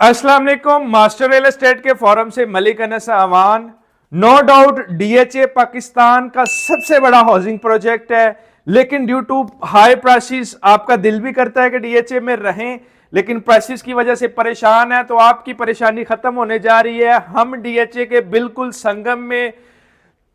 अस्सलाम वालेकुम। Master real estate के फोरम से Malik Anas Awan. No doubt DHA Pakistan का सबसे बड़ा हाउसिंग प्रोजेक्ट है, लेकिन ड्यू टू हाई प्राइसेस आपका दिल भी करता है कि डीएचए में रहें, लेकिन प्राइसेस की वजह से परेशान है। तो आपकी परेशानी खत्म होने जा रही है। हम डीएचए के बिल्कुल संगम में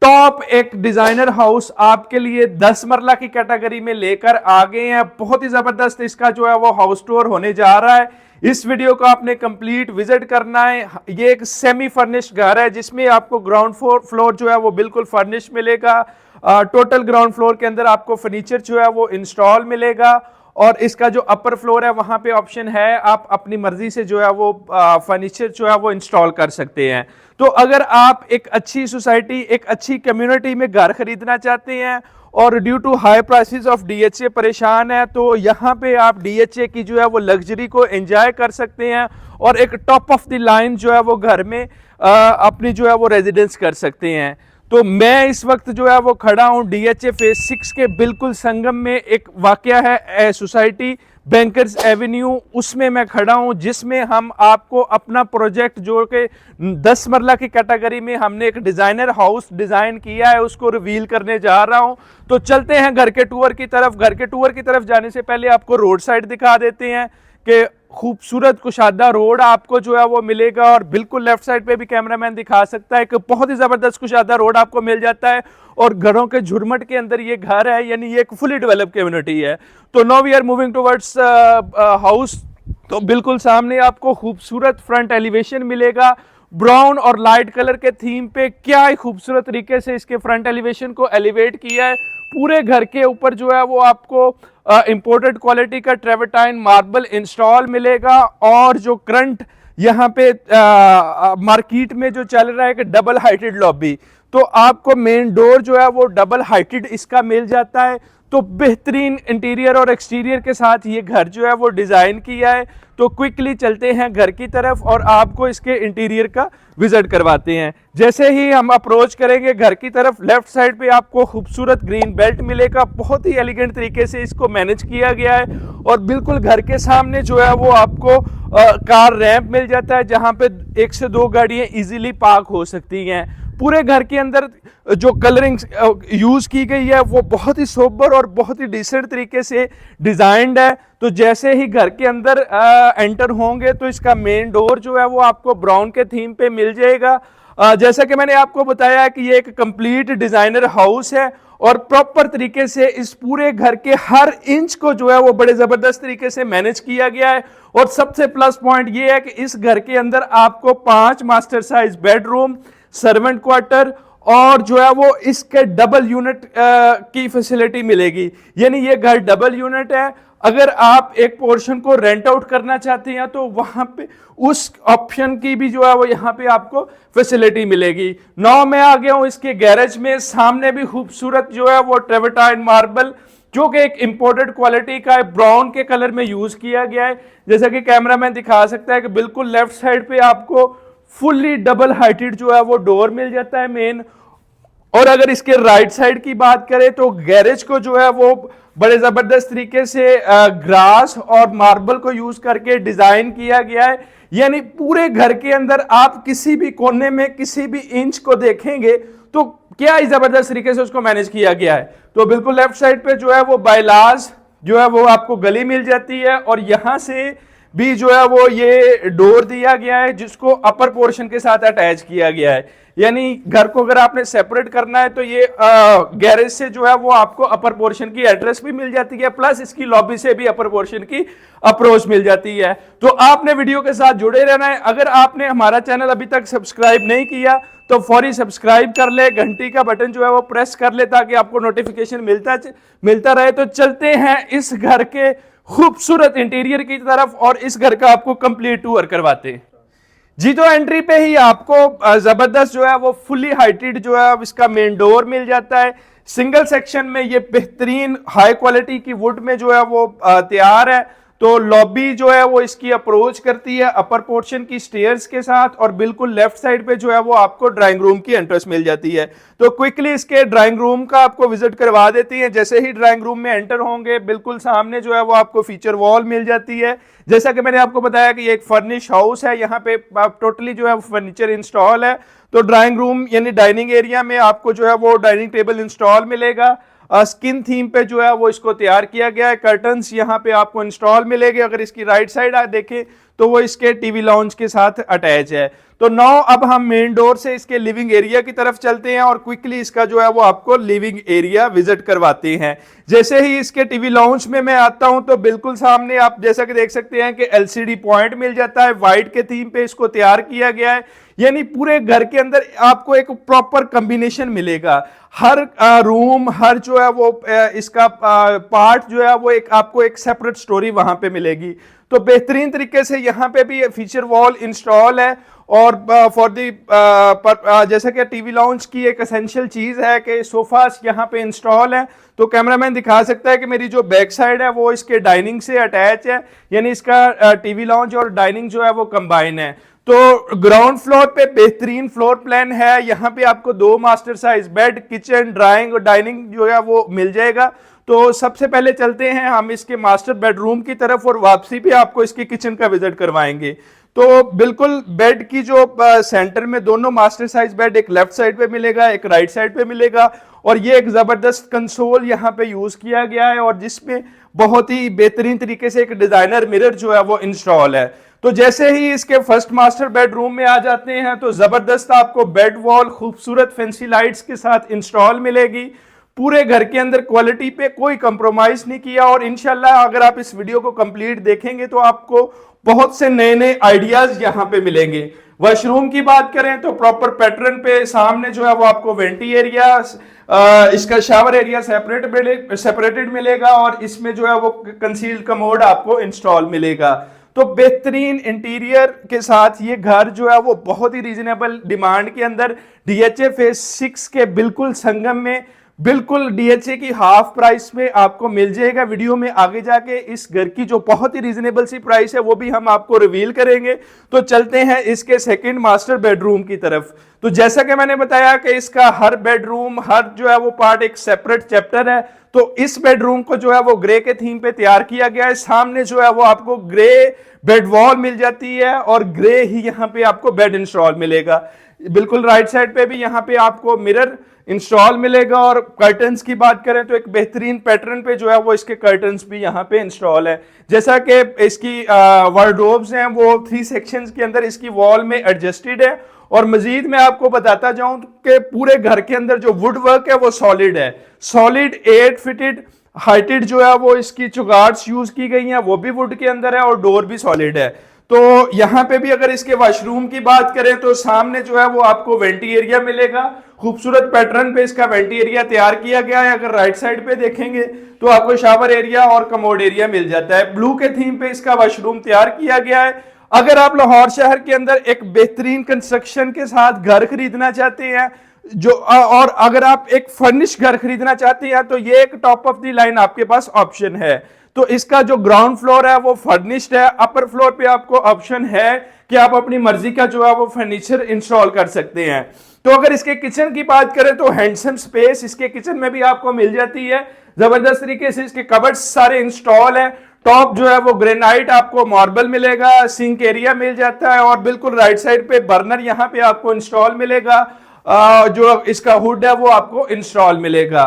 टॉप एक डिजाइनर हाउस आपके लिए 10 मरला की कैटेगरी में लेकर आ गए हैं। बहुत ही जबरदस्त इसका जो है वो हाउस टूर होने जा रहा है। इस वीडियो को आपने कंप्लीट विजिट करना है। ये एक सेमी फर्निश्ड घर है जिसमें आपको ग्राउंड फ्लोर जो है वो बिल्कुल फर्निश मिलेगा। टोटल ग्राउंड फ्लोर के अंदर आपको फर्नीचर जो है वो इंस्टॉल मिलेगा, और इसका जो अपर फ्लोर है वहां पे ऑप्शन है आप अपनी मर्जी से जो है वो फर्नीचर जो है वो इंस्टॉल कर सकते हैं। तो अगर आप एक अच्छी सोसाइटी, एक अच्छी कम्युनिटी में घर खरीदना चाहते हैं और due to high prices of DHA परेशान है, तो यहाँ पे आप डीएचए की जो है वो लग्जरी को एंजॉय कर सकते हैं और एक टॉप ऑफ द लाइन जो है वो घर में अपनी जो है वो रेजिडेंस कर सकते हैं। तो मैं इस वक्त जो है वो खड़ा हूं डीएचए फेज 6 के बिल्कुल संगम में। एक वाकया है सोसाइटी बैंकर्स एवेन्यू, उसमें मैं खड़ा हूं, जिसमें हम आपको अपना प्रोजेक्ट जो कि 10 मरला की कैटेगरी में हमने एक डिजाइनर हाउस डिजाइन किया है उसको रिवील करने जा रहा हूं। तो चलते हैं घर के टूर की तरफ। घर के टूर की तरफ जाने से पहले आपको रोड साइड दिखा देते हैं कि खूबसूरत कुशादा रोड आपको जो है वो मिलेगा, और बिल्कुल लेफ्ट साइड पे भी कैमरामैन दिखा सकता है कि बहुत ही जबरदस्त कुशादा रोड आपको मिल जाता है। और घरों के झुरमट के अंदर ये घर है, यानी ये एक फुली डेवलप कम्युनिटी है। तो now we are moving towards house. तो बिल्कुल सामने आपको खूबसूरत फ्रंट एलिवेशन मिलेगा ब्राउन और लाइट कलर के थीम पे। क्या ही खूबसूरत तरीके से इसके फ्रंट एलिवेशन को एलिवेट किया है। पूरे घर के ऊपर जो है वो आपको इंपोर्टेड क्वालिटी का ट्रेवर्टाइन मार्बल इंस्टॉल मिलेगा, और जो करंट यहाँ पे मार्केट में जो चल रहा है कि डबल हाइटेड लॉबी, तो आपको मेन डोर जो है वो डबल हाइटेड इसका मिल जाता है। तो बेहतरीन इंटीरियर और एक्सटीरियर के साथ ये घर जो है वो डिजाइन किया है। तो क्विकली चलते हैं घर की तरफ और आपको इसके इंटीरियर का विजिट करवाते हैं। जैसे ही हम अप्रोच करेंगे घर की तरफ, लेफ्ट साइड पे आपको खूबसूरत ग्रीन बेल्ट मिलेगा। बहुत ही एलिगेंट तरीके से इसको मैनेज किया गया है, और बिल्कुल घर के सामने जो है वो आपको कार रैंप मिल जाता है, जहां पे 1 से 2 गाड़ियां इजीली पार्क हो सकती हैं। पूरे घर के अंदर जो कलरिंग यूज की गई है वो बहुत ही सोबर और बहुत ही डिसेंट तरीके से डिजाइंड है। तो जैसे ही घर के अंदर एंटर होंगे तो इसका मेन डोर जो है वो आपको ब्राउन के थीम पे मिल जाएगा। जैसा कि मैंने आपको बताया कि ये एक कंप्लीट डिजाइनर हाउस है, और प्रॉपर तरीके से इस पूरे घर के हर इंच को जो है वो बड़े जबरदस्त तरीके से मैनेज किया गया है। और सबसे प्लस पॉइंट ये है कि इस घर के अंदर आपको 5 master size bedroom, servant quarter और जो है वो इसके डबल यूनिट की फैसिलिटी मिलेगी। यानी ये घर डबल यूनिट है। अगर आप एक पोर्शन को रेंट आउट करना चाहते हैं तो वहां पे उस ऑप्शन की भी जो है वो यहाँ पे आपको फैसिलिटी मिलेगी। नाउ मैं आ गया हूं इसके गैरेज में। सामने भी खूबसूरत जो है वो ट्रेवर्टाइन मार्बल, जो कि एक इंपोर्टेड क्वालिटी का है, ब्राउन के कलर में यूज किया गया है। जैसा कि कैमरामैन दिखा सकता है कि बिल्कुल लेफ्ट साइड पे आपको फुल्ली डबल हाइटेड जो है वो डोर मिल जाता है मेन। और अगर इसके राइट साइड की बात करें तो गैरेज को जो है वो बड़े जबरदस्त तरीके से ग्रास और मार्बल को यूज करके डिजाइन किया गया है। यानी पूरे घर के अंदर आप किसी भी कोने में किसी भी इंच को देखेंगे तो क्या ही जबरदस्त तरीके से उसको मैनेज किया गया है। तो बिल्कुल लेफ्ट साइड पे जो है वो बायलाज जो है वो आपको गली मिल जाती है, और यहां से भी जो है वो ये डोर दिया गया है जिसको अपर पोर्शन के साथ अटैच किया गया है। यानी घर को अगर आपने सेपरेट करना है तो ये गैरेज से जो है वो आपको अपर पोर्शन की एड्रेस भी मिल जाती है, प्लस इसकी लॉबी से भी अपर पोर्शन की अप्रोच मिल जाती है। तो आपने वीडियो के साथ जुड़े रहना है। अगर आपने हमारा चैनल अभी तक सब्सक्राइब नहीं किया तो फौरी सब्सक्राइब कर ले, घंटी का बटन जो है वो प्रेस कर ले ताकि आपको नोटिफिकेशन मिलता रहे। तो चलते हैं इस घर के खूबसूरत इंटीरियर की तरफ और इस घर का आपको कंप्लीट टूर करवाते हैं जी। तो एंट्री पे ही आपको जबरदस्त जो है वो फुली हाइटेड जो है इसका मेन डोर मिल जाता है। सिंगल सेक्शन में ये बेहतरीन हाई क्वालिटी की वुड में जो है वो तैयार है। तो लॉबी जो है वो इसकी अप्रोच करती है अपर पोर्शन की स्टेयर्स के साथ, और बिल्कुल लेफ्ट साइड पे जो है वो आपको ड्राइंग रूम की एंट्रेंस मिल जाती है। तो क्विकली इसके ड्राइंग रूम का आपको विजिट करवा देती है। जैसे ही ड्राइंग रूम में एंटर होंगे, बिल्कुल सामने जो है वो आपको फीचर वॉल मिल जाती है। जैसा कि मैंने आपको बताया कि ये एक फर्निश हाउस है, यहाँ पे टोटली जो है फर्नीचर इंस्टॉल है। तो ड्राइंग रूम यानी डाइनिंग एरिया में आपको जो है वो डाइनिंग टेबल इंस्टॉल मिलेगा। स्किन थीम पे जो है वो इसको तैयार किया गया है। कर्टन्स यहाँ पे आपको इंस्टॉल मिलेंगे। अगर इसकी राइट साइड आप देखें तो वो इसके टीवी लाउंज के साथ अटैच है। तो नाउ अब हम मेन डोर से इसके लिविंग एरिया की तरफ चलते हैं और क्विकली इसका जो है वो आपको लिविंग एरिया विजिट करवाते हैं। जैसे ही इसके टीवी लाउंज में मैं आता हूं तो बिल्कुल सामने आप जैसा कि देख सकते हैं कि एलसीडी पॉइंट मिल जाता है। व्हाइट के थीम पे इसको तैयार किया गया है, यानी पूरे घर के अंदर आपको एक प्रॉपर कॉम्बिनेशन मिलेगा। हर रूम, हर जो है वो इसका पार्ट जो है वो एक आपको एक सेपरेट स्टोरी वहां पे मिलेगी। तो बेहतरीन तरीके से यहाँ पे भी फीचर वॉल इंस्टॉल है। और फॉर दी जैसा कि टीवी लाउंज की एक एसेंशियल चीज है कि सोफास यहाँ पे इंस्टॉल है। तो कैमरामैन दिखा सकता है कि मेरी जो बैक साइड है वो इसके डाइनिंग से अटैच है, यानी इसका टीवी लाउंज और डाइनिंग जो है वो कंबाइन है। तो ग्राउंड फ्लोर पे बेहतरीन फ्लोर प्लान है। यहाँ पे आपको 2 master size bed, kitchen, drawing और डाइनिंग जो है वो मिल जाएगा। तो सबसे पहले चलते हैं हम इसके मास्टर बेडरूम की तरफ और वापसी पे आपको इसकी किचन का विजिट करवाएंगे। तो बिल्कुल बेड की जो सेंटर में दोनों मास्टर साइज बेड, एक लेफ्ट साइड पे मिलेगा, एक राइट साइड पे मिलेगा। और ये एक जबरदस्त कंसोल यहाँ पे यूज किया गया है और जिसमें बहुत ही बेहतरीन तरीके से एक डिजाइनर मिरर जो है वो इंस्टॉल है। तो जैसे ही इसके फर्स्ट मास्टर बेडरूम में आ जाते हैं तो जबरदस्त आपको बेड वॉल खूबसूरत फैंसी लाइट्स के साथ इंस्टॉल मिलेगी। पूरे घर के अंदर क्वालिटी पे कोई कंप्रोमाइज नहीं किया। और इंशाल्लाह अगर आप इस वीडियो को कंप्लीट देखेंगे तो आपको बहुत से नए नए आइडियाज यहाँ पे मिलेंगे। वॉशरूम की बात करें तो प्रॉपर पैटर्न पे सामने जो है वो आपको वेंटी एरिया, इसका शावर एरिया सेपरेटेड मिलेगा और इसमें जो है वो कंसील्ड कमोड आपको इंस्टॉल मिलेगा। तो बेहतरीन इंटीरियर के साथ ये घर जो है वो बहुत ही रीजनेबल डिमांड के अंदर डीएचए फेज 6 के बिल्कुल संगम में, बिल्कुल डीएचए की हाफ प्राइस में आपको मिल जाएगा। वीडियो में आगे जाके इस घर की जो बहुत ही रीजनेबल सी प्राइस है वो भी हम आपको रिवील करेंगे। तो चलते हैं इसके सेकंड मास्टर बेडरूम की तरफ। तो जैसा कि मैंने बताया कि इसका हर बेडरूम, हर जो है वो पार्ट एक सेपरेट चैप्टर है। तो इस बेडरूम को जो है वो ग्रे के थीम पे तैयार किया गया है। सामने जो है वो आपको ग्रे बेड वॉल मिल जाती है और ग्रे ही यहाँ पे आपको बेड इंस्टॉल मिलेगा। बिल्कुल राइट साइड पे भी यहाँ पे आपको मिरर इंस्टॉल मिलेगा। और कर्टन्स की बात करें तो एक बेहतरीन पैटर्न पे जो है वो इसके कर्टन्स भी यहाँ पे इंस्टॉल है। जैसा कि इसकी वार्डरोब्स हैं वो 3 सेक्शंस के अंदर इसकी वॉल में एडजस्टेड है। और मजीद मैं आपको बताता जाऊं कि पूरे घर के अंदर जो वुड वर्क है वो सॉलिड है, सॉलिड 8 फिटेड हाइटेड जो है वो इसकी चुगार्ड्स यूज की गई हैं, वो भी वुड के अंदर है और डोर भी सॉलिड है। तो यहाँ पे भी अगर इसके वॉशरूम की बात करें तो सामने जो है वो आपको वेंटी एरिया मिलेगा। खूबसूरत पैटर्न पे इसका वेंटी एरिया तैयार किया गया है। अगर राइट साइड पे देखेंगे तो आपको शावर एरिया और कमोड एरिया मिल जाता है। ब्लू के थीम पे इसका वॉशरूम तैयार किया गया है। अगर आप लाहौर शहर के अंदर एक बेहतरीन कंस्ट्रक्शन के साथ घर खरीदना चाहते हैं और अगर आप एक फर्निश घर खरीदना चाहते हैं तो ये एक टॉप ऑफ द लाइन आपके पास ऑप्शन है। तो इसका जो ग्राउंड फ्लोर है वो फर्निश्ड है। अपर फ्लोर पे आपको ऑप्शन है कि आप अपनी मर्जी का जो है वो फर्नीचर इंस्टॉल कर सकते हैं। तो अगर इसके किचन की बात करें तो हैंडसम स्पेस इसके किचन में भी आपको मिल जाती है। जबरदस्त तरीके से इसके कबर्ड सारे इंस्टॉल है। टॉप जो है वो ग्रेनाइट आपको मार्बल मिलेगा, सिंक एरिया मिल जाता है और बिल्कुल राइट साइड पे बर्नर यहाँ पे आपको इंस्टॉल मिलेगा। जो इसका हुड है वो आपको इंस्टॉल मिलेगा।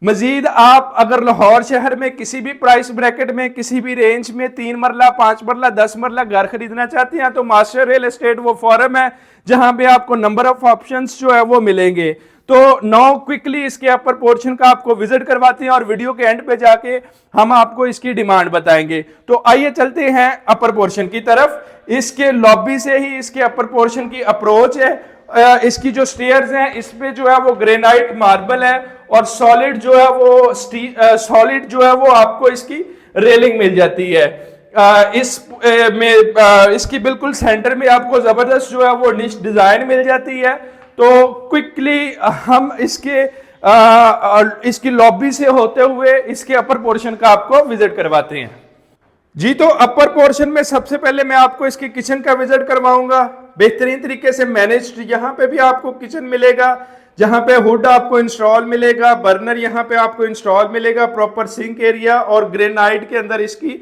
मजीद आप अगर लाहौर शहर में किसी भी प्राइस ब्रैकेट में, किसी भी रेंज में 3 मरला, 5 मरला, 10 मरला घर खरीदना चाहते हैं तो मास्टर रियल एस्टेट वो फोरम है जहां पे आपको नंबर ऑफ ऑप्शंस जो है वो मिलेंगे। तो नाउ क्विकली इसके अपर पोर्शन का आपको विजिट करवाते हैं और वीडियो के एंड पे जाके हम आपको इसकी डिमांड बताएंगे। तो आइए चलते हैं अपर पोर्शन की तरफ। इसके लॉबी से ही इसके अपर पोर्शन की अप्रोच है। इसकी जो स्टेयर्स हैं इसमें जो है वो ग्रेनाइट मार्बल है और सॉलिड जो है वो सॉलिड जो है वो आपको इसकी रेलिंग मिल जाती है। इसकी बिल्कुल सेंटर में आपको जबरदस्त जो है वो निश डिजाइन मिल जाती है। तो क्विकली हम इसकी लॉबी से होते हुए इसके अपर पोर्शन का आपको विजिट करवाते हैं। जी, तो अपर पोर्शन में सबसे पहले मैं आपको इसकी किचन का विजिट करवाऊंगा। बेहतरीन तरीके से मैनेज्ड यहाँ पे भी आपको किचन मिलेगा, जहां पे हुड आपको इंस्टॉल मिलेगा, बर्नर यहाँ पे आपको इंस्टॉल मिलेगा, प्रॉपर सिंक एरिया और ग्रेनाइट के अंदर इसकी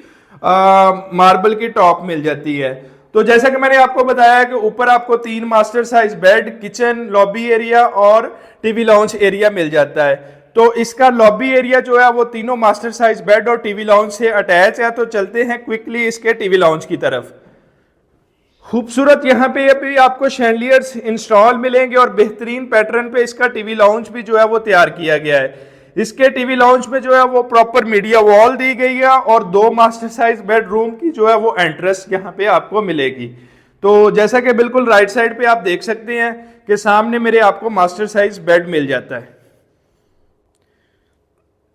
मार्बल की टॉप मिल जाती है। तो जैसा कि मैंने आपको बताया कि ऊपर आपको 3 master size bed, kitchen, lobby area और टीवी लाउंज एरिया मिल जाता है। तो इसका लॉबी एरिया जो है वो तीनों मास्टर साइज बेड और टीवी लाउंज से अटैच है। तो चलते हैं क्विकली इसके टीवी लाउंज की तरफ। खूबसूरत यहाँ पे अभी आपको शैंडलियर्स इंस्टॉल मिलेंगे और बेहतरीन पैटर्न पे इसका टीवी लाउंज भी जो है वो तैयार किया गया है। इसके टीवी लाउंज में जो है वो प्रॉपर मीडिया वॉल दी गई है और 2 मास्टर साइज बेडरूम की जो है वो एंट्रेंस यहाँ पे आपको मिलेगी। तो जैसा कि बिल्कुल राइट साइड पे आप देख सकते हैं कि सामने मेरे आपको मास्टर साइज बेड मिल जाता है।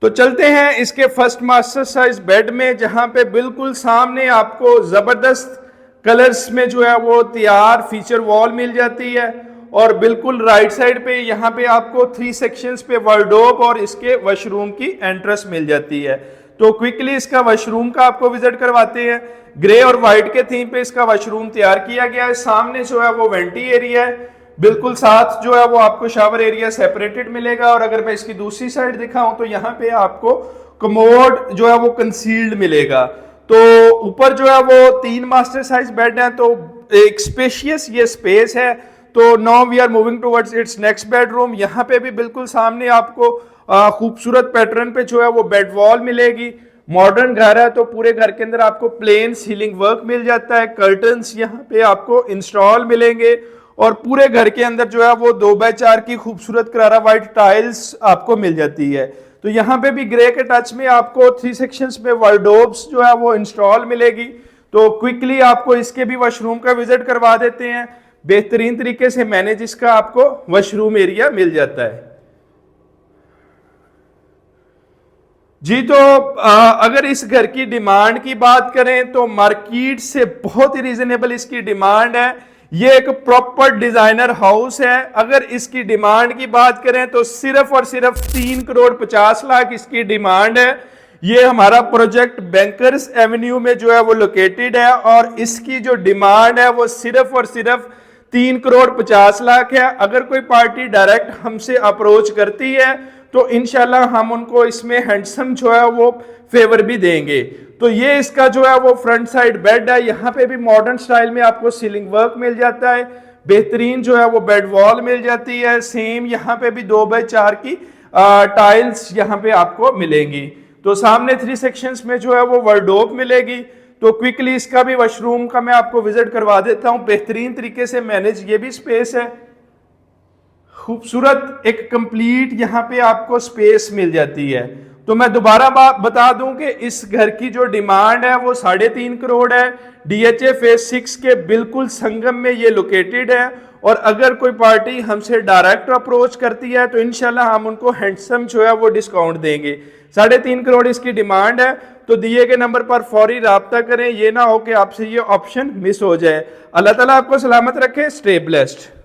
तो चलते हैं इसके फर्स्ट मास्टर साइज बेड में, जहां पे बिल्कुल सामने आपको जबरदस्त कलर्स में जो है वो तैयार फीचर वॉल मिल जाती है और बिल्कुल राइट साइड पे यहाँ पे आपको 3 सेक्शंस पे वार्डरोब और इसके वॉशरूम की एंट्रेंस मिल जाती है। तो क्विकली इसका वॉशरूम का आपको विजिट करवाते हैं। ग्रे और व्हाइट के थीम पे इसका वॉशरूम तैयार किया गया है। सामने जो है वो वेंटी एरिया है, बिल्कुल साथ जो है वो आपको शावर एरिया सेपरेटेड मिलेगा। और अगर मैं इसकी दूसरी साइड दिखाऊं तो यहाँ पे आपको कमोड जो है वो कंसील्ड मिलेगा। तो ऊपर जो है वो 3 मास्टर साइज बेड है, तो एक स्पेशियस ये स्पेस है। तो now we are moving towards its next bedroom. यहाँ पे भी बिल्कुल सामने आपको खूबसूरत पैटर्न पे जो है वो बेड वॉल मिलेगी। मॉडर्न घर है तो पूरे घर के अंदर आपको प्लेन सीलिंग वर्क मिल जाता है। कर्टन्स यहाँ पे आपको इंस्टॉल मिलेंगे और पूरे घर के अंदर जो है वो 2x4 की खूबसूरत करारा व्हाइट टाइल्स आपको मिल जाती है। तो यहाँ पे भी ग्रे के टच में आपको 3 सेक्शंस में वार्डरोब्स जो है वो इंस्टॉल मिलेगी। तो क्विकली आपको इसके भी वॉशरूम का विजिट करवा देते हैं। बेहतरीन तरीके से मैनेज इसका आपको वॉशरूम एरिया मिल जाता है। जी, तो अगर इस घर की डिमांड की बात करें तो मार्केट से बहुत ही रीजनेबल इसकी डिमांड है। ये एक प्रॉपर डिजाइनर हाउस है। अगर इसकी डिमांड की बात करें तो सिर्फ और सिर्फ 3,50,00,000 इसकी डिमांड है। ये हमारा प्रोजेक्ट बैंकर्स एवेन्यू में जो है वो लोकेटेड है और इसकी जो डिमांड है वो सिर्फ और सिर्फ 3,50,00,000 है। अगर कोई पार्टी डायरेक्ट हमसे अप्रोच करती है तो इंशाल्लाह हम उनको इसमें हैंडसम जो है वो फेवर भी देंगे। तो ये इसका जो है वो फ्रंट साइड बेड है। यहाँ पे भी मॉडर्न स्टाइल में आपको सीलिंग वर्क मिल जाता है। बेहतरीन जो है वो बेड वॉल मिल जाती है। सेम यहाँ पे भी 2x4 की टाइल्स यहाँ पे आपको मिलेंगी। तो सामने 3 सेक्शंस में जो है वो वार्डरोब मिलेगी। तो क्विकली इसका भी वॉशरूम का मैं आपको विजिट करवा देता हूँ। बेहतरीन तरीके से मैनेज ये भी स्पेस है। खूबसूरत एक कंप्लीट यहाँ पे आपको स्पेस मिल जाती है। तो मैं दोबारा बता दूं कि इस घर की जो डिमांड है वो 3.5 करोड़ है। DHA फेज 6 के बिल्कुल संगम में ये लोकेटेड है और अगर कोई पार्टी हमसे डायरेक्ट अप्रोच करती है तो इंशाल्लाह हम उनको हैंडसम जो है वो डिस्काउंट देंगे। 3.5 करोड़ इसकी डिमांड है। तो दिए गए नंबर पर फौरी राब्ता करें, ये ना हो कि आपसे ये ऑप्शन मिस हो जाए। अल्लाह ताला आपको सलामत रखे। Stay blessed.